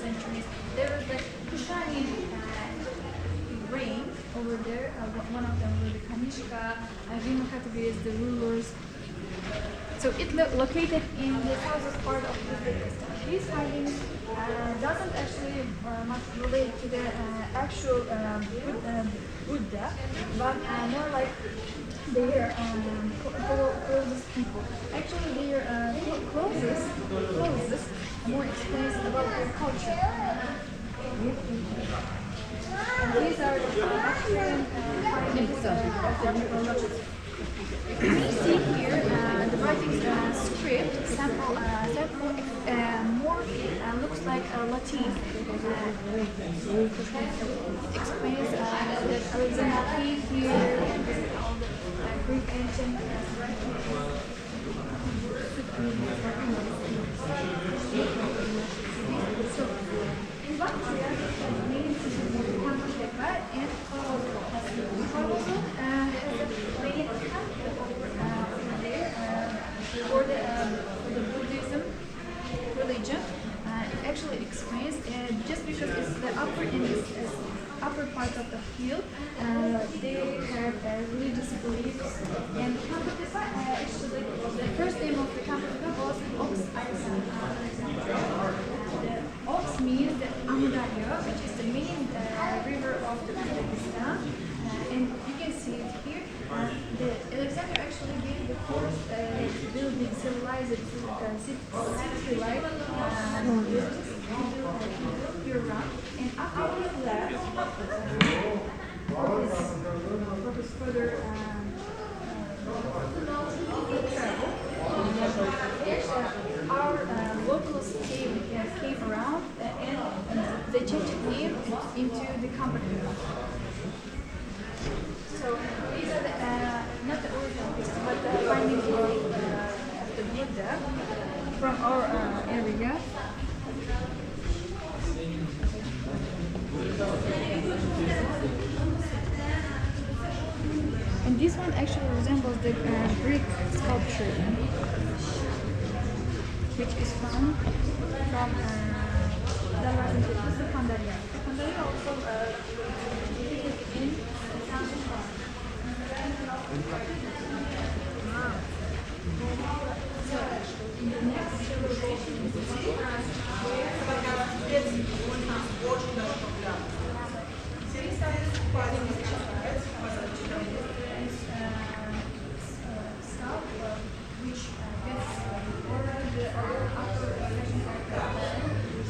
centuries. There was the Kushani reign over there. One of them was the Kanishka, Rimokatabi, the rulers. So it located in the southwest part of Uzbekistan. These findings doesn't actually much relate to the actual Buddha, but more like their closest people. Actually, their closest more explains about their culture. And these are the African findings of the neurologists. You see here the writing script sample more looks like Latin. Explains that Alexander came here, all the Greek ancient so in Bactria, the main Kamchatka and Carlson has a main for the Buddhism religion. It actually explains just because it's the upper part of the hill, they have religious beliefs. And Kamchatka, actually, the first name of the Kamchatka was Ox Alexander. The Ox means the Amudarya, which is the main river of the Uzbekistan. And you can see it here. The Alexander actually gave the first building civilized city like year-round. And after he left, for his further travel, our locals came around and they changed the name into the company. So these are the, not the original pieces, but the findings of the Buddha from our area. And this one actually resembles the Greek sculpture, which is found from Dallas into Pandaria. Pandaria also in next civilization is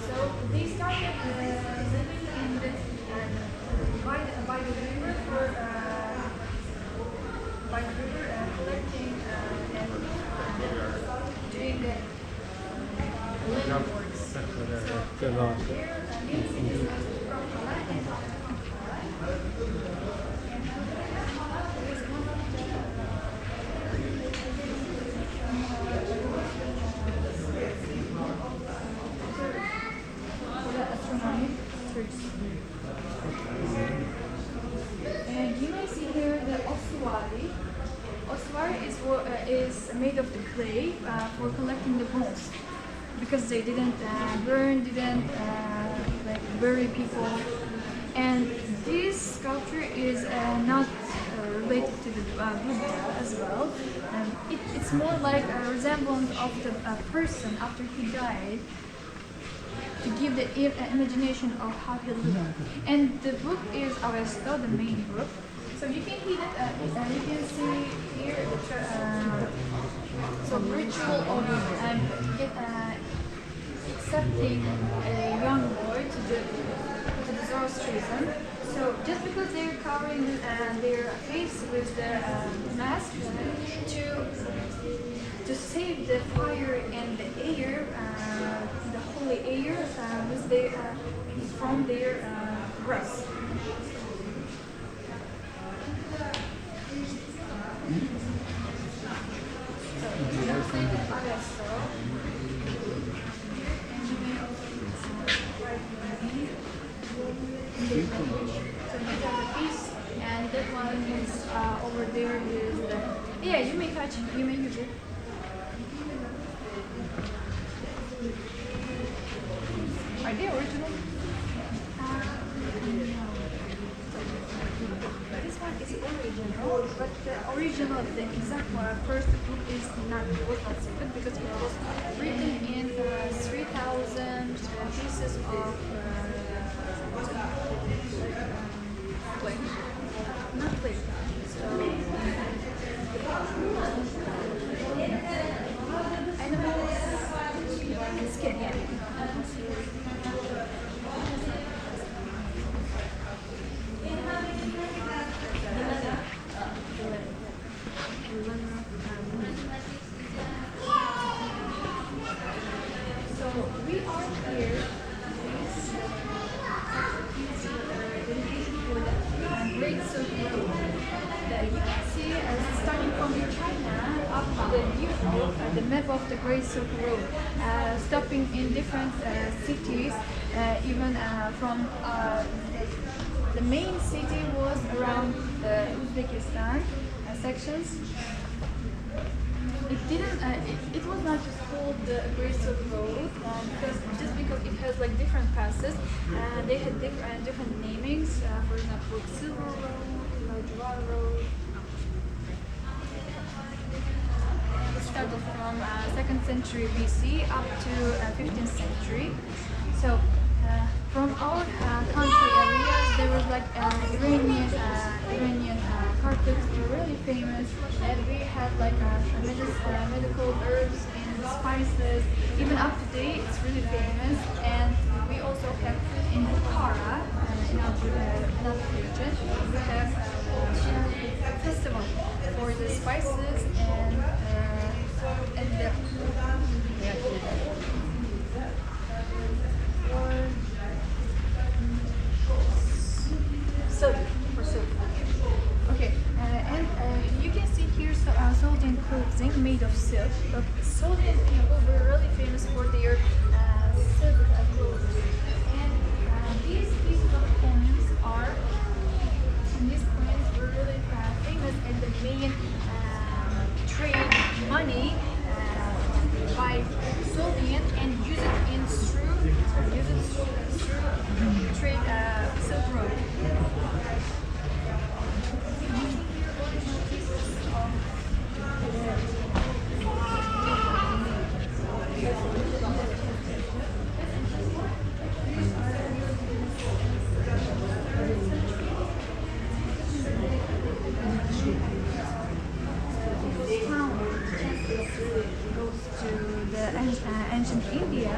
so they started living in the by the river for by the river collecting and doing the land works. So here is and you may see here the ossuary. Ossuary is made of the clay for collecting the bones, because they didn't didn't bury people. And this sculpture is not related to the Buddha as well. It's more like a resemblance of the person after he died, to give the imagination of how he lived. And the book is Avesta, the main book. So you can see that you can see here the ritual of accepting a young boy to the Zoroastrianism. So just because they're covering their face with the mask to save the fire and the air, the holy air with from their breast. So translated Avesto. So these are the piece, and that one is over there is the, yeah, you may touch, you may use it. Are Are they original? This one is original, but the original, the exact one, first book is not was not secret because it was written in 3,000 pieces of clay. Not clay. So, animal skin, yeah. So we are here for the Great Silk Road. You can see starting from China up to the Europe, the map of the Great Silk Road, stopping in different cities, even from the main city was around the Uzbekistan sections. It didn't. It was not just called the Great Silk Road because it has like different passes. They had different namings. For example, Silver Road, Lajwa Road. It started from 2nd century BC up to 15th century. So from our country areas, there was like Iranian carpets were really famous, and we had like medical herbs and spices. Even up to date, it's really famous. And we also have in Bukhara, in our region, we have a festival for the spices and the silk. Okay, and you can see here Soldian clothing made of silk. But Soldian people were really famous for their silk clothes. And these pieces of coins were really famous as the main trade money by Soldian and use it through trade Silk Road. Goes to the ancient India.